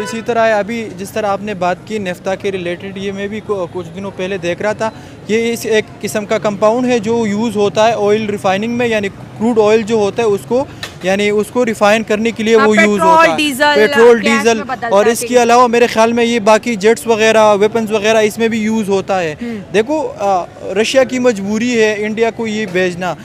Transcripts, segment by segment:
इसी तरह अभी जिस तरह आपने बात की नेफ्ता के रिलेटेड, ये मैं भी कुछ दिनों पहले देख रहा था। ये इस एक किस्म का कंपाउंड है जो यूज़ होता है ऑयल रिफाइनिंग में, यानी क्रूड ऑयल जो होता है उसको, यानी उसको रिफाइन करने के लिए वो यूज़ होता है, पेट्रोल डीजल। और इसके अलावा मेरे ख्याल में ये बाकी जेट्स वगैरह, वेपन्स वगैरह इसमें भी यूज़ होता है। देखो रशिया की मजबूरी है इंडिया को ये बेचना,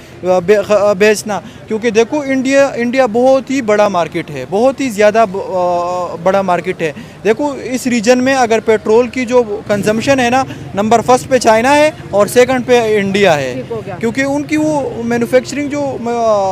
क्योंकि देखो इंडिया बहुत ही बड़ा मार्केट है, बहुत ही ज़्यादा बड़ा मार्केट है। देखो इस रीजन में अगर पेट्रोल की जो कंजम्पशन है ना, नंबर फर्स्ट पे चाइना है और सेकंड पे इंडिया है, क्योंकि उनकी वो मैन्युफैक्चरिंग जो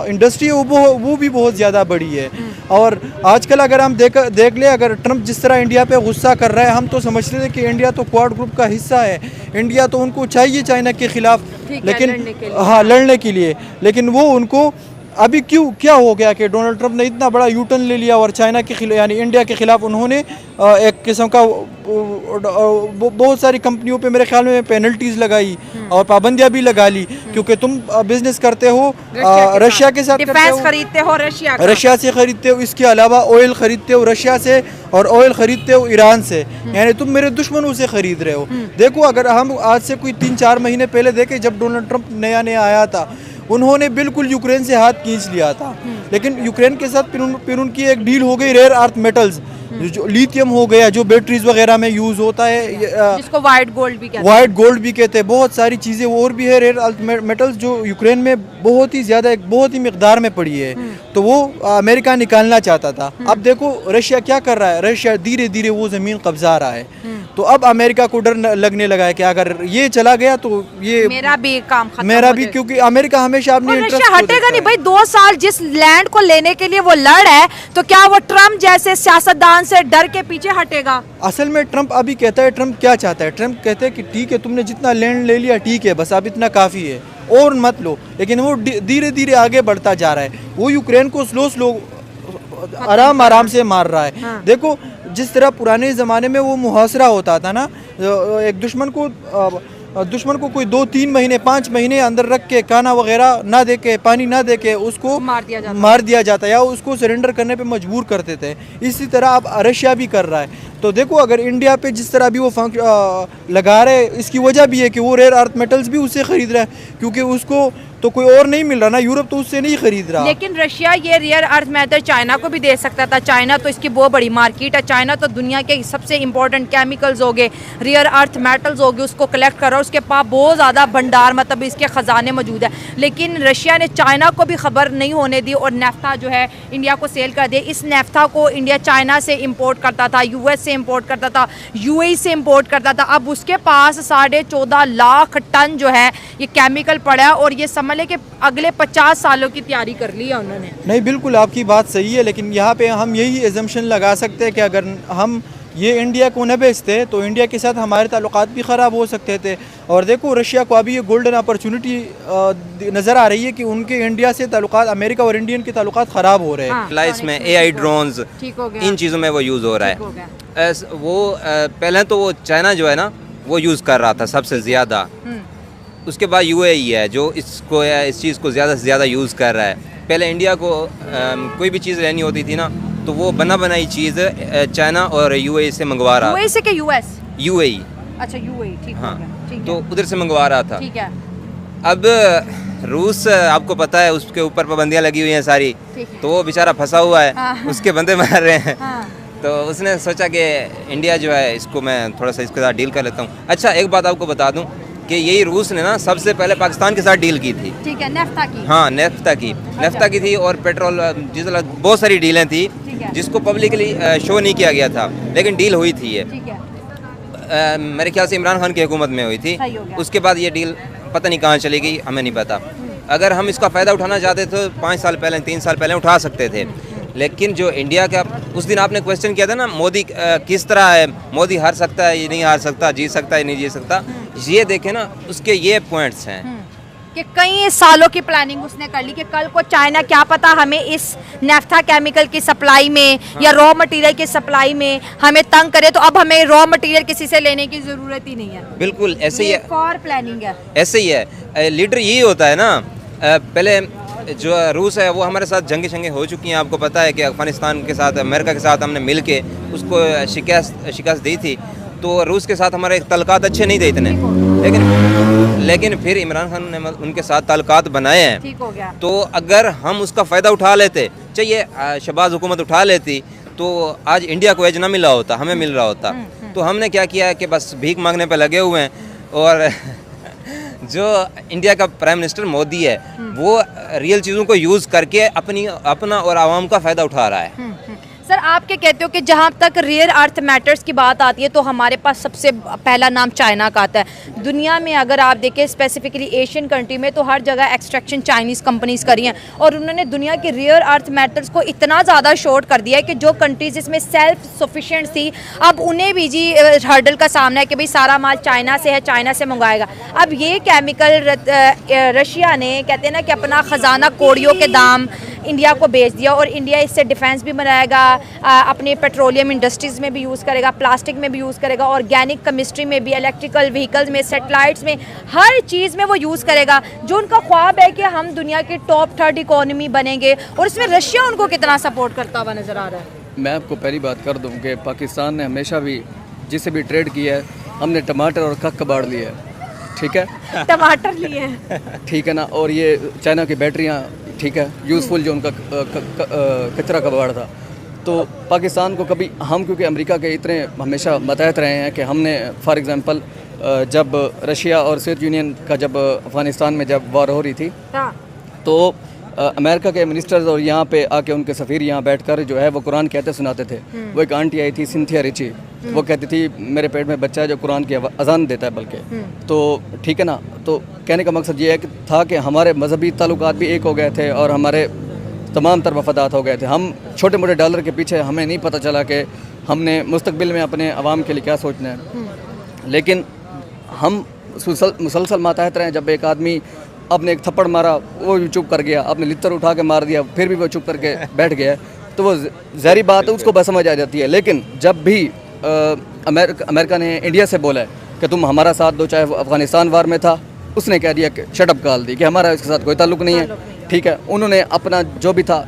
इंडस्ट्री है वो भी बहुत ज़्यादा बड़ी है। और आजकल अगर हम देख ले, अगर ट्रम्प जिस तरह इंडिया पे गुस्सा कर रहा है, हम तो समझते थे कि इंडिया तो क्वाड ग्रुप का हिस्सा है, इंडिया तो उनको चाहिए चाइना के खिलाफ, लेकिन हाँ लड़ने के लिए, लेकिन वो उनको अभी क्या हो गया कि डोनाल्ड ट्रंप ने इतना बड़ा यू टर्न ले लिया और चाइना के खिलाफ यानी इंडिया के खिलाफ उन्होंने एक किस्म का बहुत सारी कंपनियों पे मेरे ख्याल में पेनल्टीज लगाई और पाबंदियां भी लगा ली, क्योंकि तुम बिजनेस करते हो रशिया के साथ, खरीदते हो रशिया से खरीदते हो, इसके अलावा ऑयल खरीदते हो रशिया से और ऑयल खरीदते हो ईरान से, यानी तुम मेरे दुश्मनों से खरीद रहे हो। देखो अगर हम आज से कोई 3-4 महीने पहले देखें, जब डोनाल्ड ट्रंप नया आया था, उन्होंने बिल्कुल यूक्रेन से हाथ खींच लिया था, लेकिन यूक्रेन के साथ फिर उनकी एक डील हो गई रेयर अर्थ मेटल्स, जो लिथियम हो गया, जो बैटरीज वगैरह में यूज होता है, जिसको व्हाइट गोल्ड भी कहते हैं। बहुत सारी चीज़ें और भी है रेयर अर्थ मेटल्स जो यूक्रेन में बहुत ही मिकदार में पड़ी है, तो वो अमेरिका निकालना चाहता था। अब देखो रशिया क्या कर रहा है, रशिया धीरे धीरे वो ज़मीन कब्जा रहा है, तो अब अमेरिका को डर लगने लगा है कि अगर ये चला गया तो ये मेरा भी काम खत्म, क्योंकि अमेरिका हमेशा अपनी इंटरेस्ट हटेगा नहीं भाई। 2 साल जिस लैंड को लेने के लिए वो लड़ है, तो क्या वो ट्रम्प जैसे सियासतदान से डर के पीछे हटेगा? असल में ट्रम्प अभी कहता है, ट्रम्प क्या चाहता है, ट्रम्प कहते हैं कि ठीक है तुमने जितना लैंड ले लिया ठीक है, बस अब इतना काफ़ी है और मत लो, लेकिन वो धीरे धीरे आगे बढ़ता जा रहा है। वो यूक्रेन को स्लो आराम से मार रहा है। हाँ। देखो जिस तरह पुराने ज़माने में वो मुहासरा होता था ना, एक दुश्मन को कोई 2-3 महीने 5 महीने अंदर रख के खाना वगैरह ना दे के, पानी ना दे के उसको मार दिया जाता या उसको सरेंडर करने पे मजबूर करते थे। इसी तरह अब रशिया भी कर रहा है। तो देखो अगर इंडिया पे जिस तरह भी वो लगा रहे, इसकी वजह भी है कि वो रेयर अर्थ मेटल्स भी उससे खरीद रहा है, क्योंकि उसको तो कोई और नहीं मिल रहा ना, यूरोप तो उससे नहीं खरीद रहा। लेकिन रशिया ये रेयर अर्थ मेटल चाइना को भी दे सकता था, चाइना तो इसकी बहुत बड़ी मार्केट है, चाइना तो दुनिया के सबसे इंपॉर्टेंट केमिकल्स हो गए, रेयर अर्थ मेटल्स हो गए, उसको कलेक्ट करो, उसके पास बहुत ज़्यादा भंडार मतलब इसके ख़जाने मौजूद है। लेकिन रशिया ने चाइना को भी खबर नहीं होने दी और नेफ्ता जो है इंडिया को सेल कर दिया। इस नेफ्ता को इंडिया चाइना से इम्पोर्ट करता था, US से इम्पोर्ट करता था, UAE से इम्पोर्ट करता था। अब उसके पास 14.5 लाख टन जो है ये केमिकल पड़ा है और ये समझ ले कि अगले 50 सालों की तैयारी कर ली है उन्होंने। नहीं बिल्कुल आपकी बात सही है, लेकिन यहाँ पे हम यही एजम्पशन लगा सकते हैं कि अगर हम ये इंडिया को न बेचते तो इंडिया के साथ हमारे ताल्लुकात भी ख़राब हो सकते थे। और देखो रशिया को अभी ये गोल्डन अपॉर्चुनिटी नज़र आ रही है कि उनके इंडिया से ताल्लुकात, अमेरिका और इंडियन के ताल्लुकात ख़राब हो रहे हैं। हाँ, इसमें AI ड्रोन्स इन चीज़ों में वो यूज़ हो रहा है। वो पहले तो वो चाइना जो है ना वो यूज़ कर रहा था सबसे ज़्यादा, उसके बाद UAE है जो इस चीज़ को ज़्यादा से ज़्यादा यूज़ कर रहा है। पहले इंडिया को कोई भी चीज़ लेनी होती थी ना तो वो बनाई चीज़ चाइना और UAE से मंगवा रहा। UAE से क्या US? UAE। अच्छा UAE, ठीक हाँ, ठीक तो उधर से मंगवा रहा था। ठीक है। अब रूस आपको पता है उसके ऊपर पाबंदियाँ लगी हुई हैं सारी, तो वो बेचारा फंसा हुआ है। हाँ। उसके बंदे मार रहे हैं। हाँ। तो उसने सोचा कि इंडिया जो है इसको मैं थोड़ा सा इसके साथ डील कर लेता हूँ। अच्छा एक बात आपको बता दूँ कि यही रूस ने ना सबसे पहले पाकिस्तान के साथ डील की थी। ठीक है, नेफ्ता की। हाँ नेफ्ता की थी और पेट्रोल डीजल बहुत सारी डीलें थी जिसको पब्लिकली शो नहीं किया गया था, लेकिन डील हुई थी ये। मेरे ख्याल से इमरान खान की हुकूमत में हुई थी। उसके बाद ये डील पता नहीं कहाँ चली गई, हमें नहीं पता। अगर हम इसका फ़ायदा उठाना चाहते तो 5 साल पहले 3 साल पहले उठा सकते थे, लेकिन जो इंडिया का उस दिन आपने क्वेश्चन किया था ना मोदी किस तरह है, मोदी हार सकता है ये नहीं हार सकता, जीत सकता है नहीं जीत सकता, ये देखें ना उसके ये पॉइंट्स हैं कि कई सालों की प्लानिंग उसने कर ली कि कल को चाइना क्या पता हमें इस नेफ्था केमिकल की सप्लाई में या रॉ मटेरियल की सप्लाई में हमें तंग करे, तो अब हमें रॉ मटेरियल किसी से लेने की ज़रूरत ही नहीं है। बिल्कुल ऐसे ही है, फॉर प्लानिंग है, ऐसे ही है। लीडर यही होता है ना, पहले जो रूस है वो हमारे साथ जंगे शंगे हो चुकी हैं। आपको पता है कि अफ़गानिस्तान के साथ, अमेरिका के साथ हमने मिल के उसको शिकस्त दी थी। तो रूस के साथ हमारे ताल्लुकात अच्छे नहीं थे इतने, लेकिन फिर इमरान खान ने उनके साथ ताल्लुकात बनाए हैं। ठीक हो गया। तो अगर हम उसका फ़ायदा उठा लेते, चाहिए शहबाज हुकूमत उठा लेती, तो आज इंडिया को एज ना मिला होता, हमें मिल रहा होता। तो हमने क्या किया है कि बस भीख मांगने पे लगे हुए हैं। और जो इंडिया का प्राइम मिनिस्टर मोदी है वो रियल चीज़ों को यूज़ करके अपना और आवाम का फ़ायदा उठा रहा है। सर आप क्या कहते हो कि जहाँ तक रेयर अर्थ मैटर्स की बात आती है तो हमारे पास सबसे पहला नाम चाइना का आता है। दुनिया में अगर आप देखें स्पेसिफिकली एशियन कंट्री में तो हर जगह एक्सट्रैक्शन चाइनीज़ कंपनीज करी हैं और उन्होंने दुनिया के रेयर अर्थ मैटर्स को इतना ज़्यादा शॉर्ट कर दिया है कि जो कंट्रीज़ इसमें सेल्फ सफिशिएंट थी अब उन्हें भी जी हर्डल का सामना है कि भाई सारा माल चाइना से है, चाइना से मंगवाएगा। अब ये केमिकल रशिया ने कहते हैं ना कि अपना ख़जाना कौड़ियों के दाम इंडिया को बेच दिया और इंडिया इससे डिफेंस भी बनाएगा, अपने पेट्रोलियम इंडस्ट्रीज़ में भी यूज़ करेगा, प्लास्टिक में भी यूज़ करेगा, ऑर्गेनिक केमिस्ट्री में भी, इलेक्ट्रिकल व्हीकल्स में, सैटेलाइट्स में, हर चीज़ में वो यूज़ करेगा। जो उनका ख्वाब है कि हम दुनिया की टॉप 3 इकोनॉमी बनेंगे और इसमें रशिया उनको कितना सपोर्ट करता हुआ नज़र आ रहा है। मैं आपको पहली बात कर दूं कि पाकिस्तान ने हमेशा भी जिससे भी ट्रेड किया है हमने टमाटर और कक कबाड़ लिए है, ठीक है, टमाटर लिए हैं, ठीक है ना, और ये चाइना की बैटरियाँ, ठीक है, यूज़फुल जो उनका कचरा कबाड़ था। तो पाकिस्तान को कभी हम, क्योंकि अमेरिका के इतने हमेशा बताते रहे हैं कि हमने फॉर एग्ज़ाम्पल जब रशिया और सोवियत यूनियन का जब अफ़गानिस्तान में जब वॉर हो रही थी तो अमेरिका के मिनिस्टर्स और यहाँ पे आके उनके सफ़ीर यहाँ बैठकर जो है वो कुरान कहते सुनाते थे। वो एक आंटी आई थी सिंथिया रिची, वो कहती थी मेरे पेट में बच्चा है जो कुरान की अजान देता है बल्कि, तो ठीक है ना। तो कहने का मकसद ये है कि था कि हमारे मजहबी ताल्लुकात भी एक हो गए थे और हमारे तमाम तर वफादात हो गए थे। हम छोटे मोटे डॉलर के पीछे हमें नहीं पता चला कि हमने मुस्तकबिल में अपने अवाम के लिए क्या सोचना है। लेकिन हम मुसलसल मातहत रहे। जब एक आदमी आपने एक थप्पड़ मारा वो भी चुप कर गया, आपने लित्तर उठा के मार दिया फिर भी वो चुप करके बैठ गया, तो वो ज़ाहिर बात है उसको बस समझ आ जाती है। लेकिन जब भी अमेरिका ने इंडिया से बोला है कि तुम हमारा साथ दो, चाहे वो अफ़गानिस्तान वार में था, उसने कह दिया कि शट अप कॉल दी कि हमारा इसके साथ कोई ताल्लुक़ नहीं है, ठीक है। उन्होंने अपना जो भी था